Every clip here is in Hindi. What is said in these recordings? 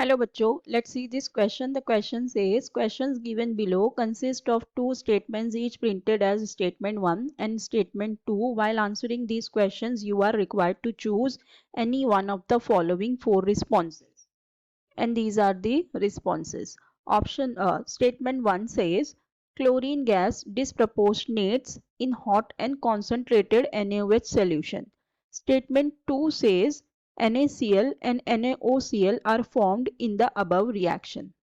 Hello बच्चों, let's see this question. The question says questions given below consist of two statements each printed as statement 1 and statement 2. While answering these questions, you are required to choose any one of the following four responses. And these are the responses. Option Statement 1 says chlorine gas disproportionates in hot and concentrated NaOH solution. Statement 2 says NaCl and NaOCl are formed in the above reaction.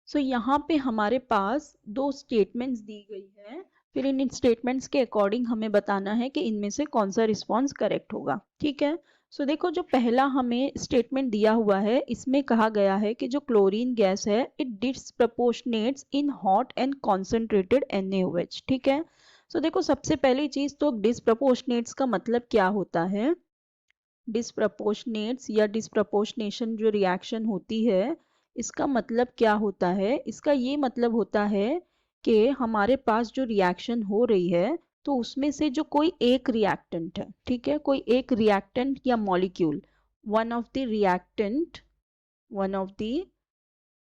So यहाँ पे हमारे पास दो स्टेटमेंट्स दी गई है, फिर इन स्टेटमेंट्स के अकॉर्डिंग हमें बताना है कि इनमें से कौन सा रिस्पॉन्स करेक्ट होगा। ठीक है, सो देखो जो पहला हमें स्टेटमेंट दिया हुआ है इसमें कहा गया है कि जो क्लोरीन गैस है it disproportionates in hot and concentrated NaOH। ठीक है, सो देखो सबसे पहली चीज तो डिस्प्रपोर्शनेट्स का मतलब क्या होता है। डिस्प्रपोर्शनेट्स या डिस्प्रपोर्शनेशन जो रिएक्शन होती है इसका मतलब क्या होता है, इसका ये मतलब होता है कि हमारे पास जो रिएक्शन हो रही है तो उसमें से जो कोई एक रिएक्टेंट है, ठीक है, कोई एक रिएक्टेंट या molecule, one of the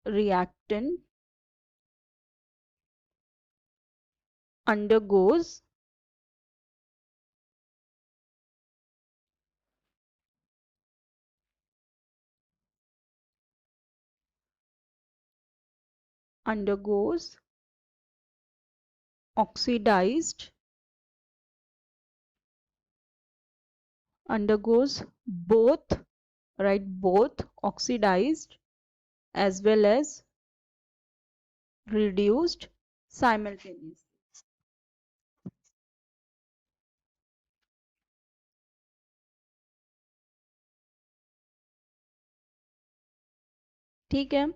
reactant undergoes undergoes both, right, both oxidized as well as reduced simultaneously. ठीक है,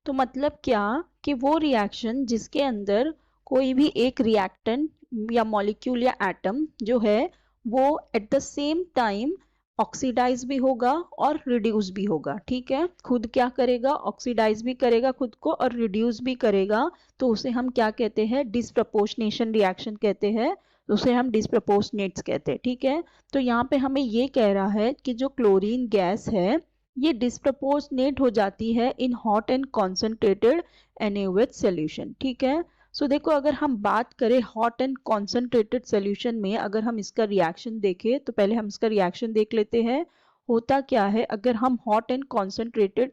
तो मतलब क्या कि वो रिएक्शन जिसके अंदर कोई भी एक रिएक्टेंट या मॉलिक्यूल या एटम जो है वो at the same time oxidise भी होगा और रिड्यूस भी होगा। ठीक है, खुद क्या करेगा, ऑक्सीडाइज भी करेगा खुद को और रिड्यूस भी करेगा, तो उसे हम क्या कहते हैं, डिस्प्रपोर्शनेशन रिएक्शन कहते हैं, उसे हम डिस्प्रपोर्शनेट्स कहते हैं। ठीक है, तो यहाँ पे हमें ये कह रहा है कि जो क्लोरीन गैस है ये डिस्प्रपोर्शनेट हो जाती है इन hot and concentrated NaOH solution. ठीक है, सो देखो अगर हम बात करें हॉट एंड कॉन्सेंट्रेटेड सॉल्यूशन में, अगर हम इसका रिएक्शन देखें तो पहले हम इसका रिएक्शन देख लेते हैं। होता क्या है, अगर हम hot and concentrated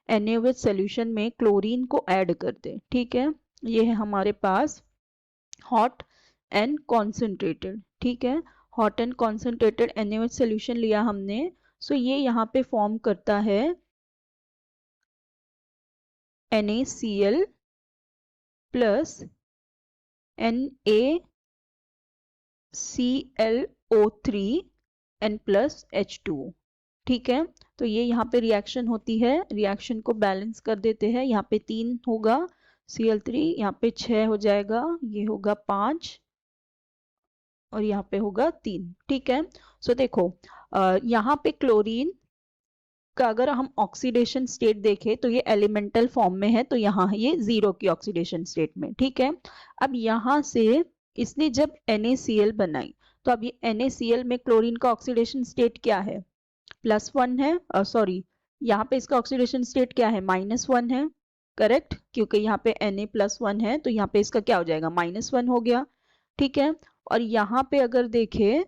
NaOH solution में क्लोरीन को ऐड कर दें, ठीक है, ये है हमारे पास हॉट एंड कॉन्सेंट्रेटेड। ठीक है, hot and concentrated NaOH solution लिया हमने, सो ये यहाँ पे फॉर्म करता है NaCl plus NaClO3 N plus H2। ठीक है, तो ये यहाँ पे रिएक्शन होती है, रिएक्शन को बैलेंस कर देते हैं, यहाँ पे 3 होगा Cl3, यहाँ पे 6 हो जाएगा, ये होगा 5 और यहाँ पे होगा 3। ठीक है, सो देखो यहाँ पे क्लोरीन का अगर हम ऑक्सीडेशन स्टेट देखें तो ये एलिमेंटल फॉर्म में है, तो यहाँ ये 0 की ऑक्सीडेशन स्टेट में। ठीक है, अब यहाँ से इसने जब NaCl बनाई तो अब ये NaCl में क्लोरीन का ऑक्सीडेशन स्टेट क्या है, +1 है, सॉरी यहाँ पे इसका ऑक्सीडेशन स्टेट क्या है, -1 है, करेक्ट, क्योंकि यहाँ पे Na+1 है तो यहाँ पे इसका क्या हो जाएगा, -1 हो गया। ठीक है, और यहाँ पे अगर देखें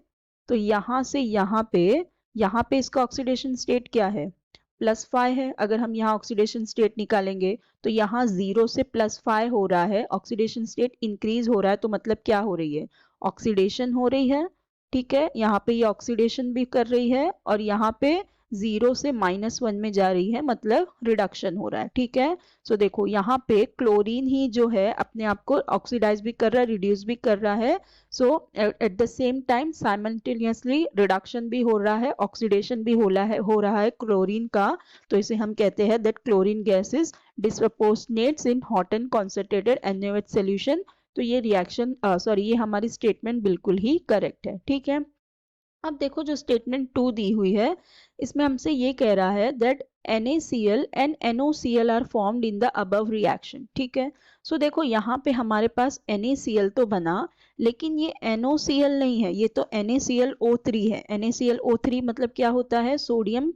तो यहाँ से यहाँ पे इसका ऑक्सीडेशन स्टेट क्या है, +5 है। अगर हम यहाँ ऑक्सीडेशन स्टेट निकालेंगे तो यहाँ 0 से +5 हो रहा है, ऑक्सीडेशन स्टेट इंक्रीज हो रहा है, तो मतलब क्या हो रही है, ऑक्सीडेशन हो रही है। ठीक है, यहाँ पे ये ऑक्सीडेशन भी कर रही है और यहाँ पे 0 से -1 में जा रही है, मतलब रिडक्शन हो रहा है। ठीक है, सो देखो यहाँ पे क्लोरीन ही जो है अपने आप को ऑक्सीडाइज भी कर रहा है, रिड्यूस भी कर रहा है, so at the same time simultaneously reduction भी हो रहा है, ऑक्सीडेशन भी हो रहा है क्लोरीन का, तो इसे हम कहते हैं that chlorine gas is disproportionates in hot and concentrated NaOH solution. तो ये रिएक्शन सॉरी ये हमारी स्टेटमेंट बिल्कुल ही करेक्ट है। ठीक है, अब देखो जो स्टेटमेंट 2 दी हुई है इसमें हमसे ये कह रहा है that NaCl and NOCl are formed in the above reaction. ठीक है, सो देखो यहाँ पे हमारे पास NaCl तो बना, लेकिन ये NOCl नहीं है, ये तो NaClO3 है। NaClO3 मतलब क्या होता है, सोडियम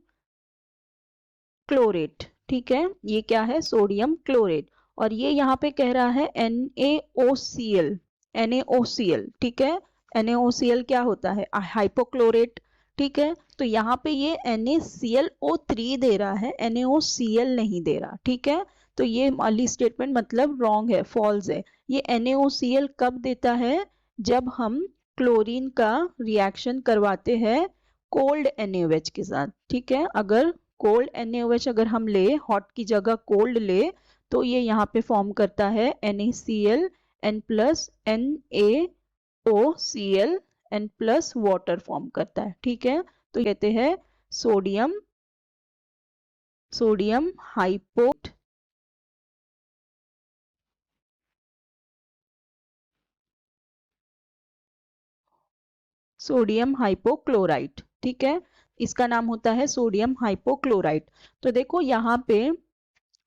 क्लोरेट। ठीक है, ये क्या है, सोडियम क्लोरेट। और ये यहाँ पे कह रहा है NaOCl, NaOCl। ठीक है, NaOCl क्या होता है, हाइपोक्लोरेट। ठीक है, तो यहाँ पे ये NaClO3 दे रहा है, NaOCl नहीं दे रहा। ठीक है, तो ये वाली स्टेटमेंट मतलब रॉन्ग है, फॉल्स है। ये NaOCl कब देता है, जब हम क्लोरीन का रिएक्शन करवाते हैं कोल्ड NaOH के साथ। ठीक है, अगर कोल्ड NaOH अगर हम ले, हॉट की जगह कोल्ड ले, तो ये यहाँ पे फॉर्म करता है NaCl N plus NaOCl N plus water form करता है। ठीक है, तो कहते हैं सोडियम हाइपो सोडियम हाइपोक्लोराइट। ठीक है, इसका नाम होता है सोडियम हाइपोक्लोराइट। तो देखो यहाँ पे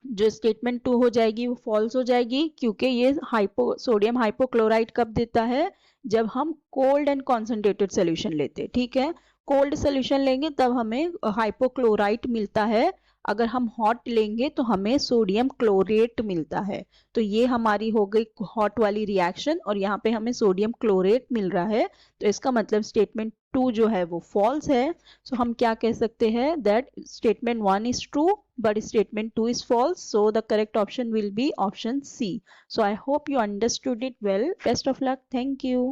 जो स्टेटमेंट 2 हो जाएगी वो फॉल्स हो जाएगी, क्योंकि ये सोडियम हाइपोक्लोराइट कब देता है, जब हम कोल्ड एंड कॉन्सेंट्रेटेड सोल्यूशन लेते। ठीक है, कोल्ड सोल्यूशन लेंगे तब हमें हाइपोक्लोराइट मिलता है, अगर हम हॉट लेंगे तो हमें सोडियम क्लोरेट मिलता है। तो ये हमारी हो गई हॉट वाली रिएक्शन, और यहाँ पे हमें सोडियम क्लोरेट मिल रहा है। तो इसका मतलब स्टेटमेंट 2 जो है वो फॉल्स है। सो हम क्या कह सकते हैं, that statement 1 is true but statement 2 is false, so the correct option will be option C. So I hope you understood it well. Best of luck. Thank you.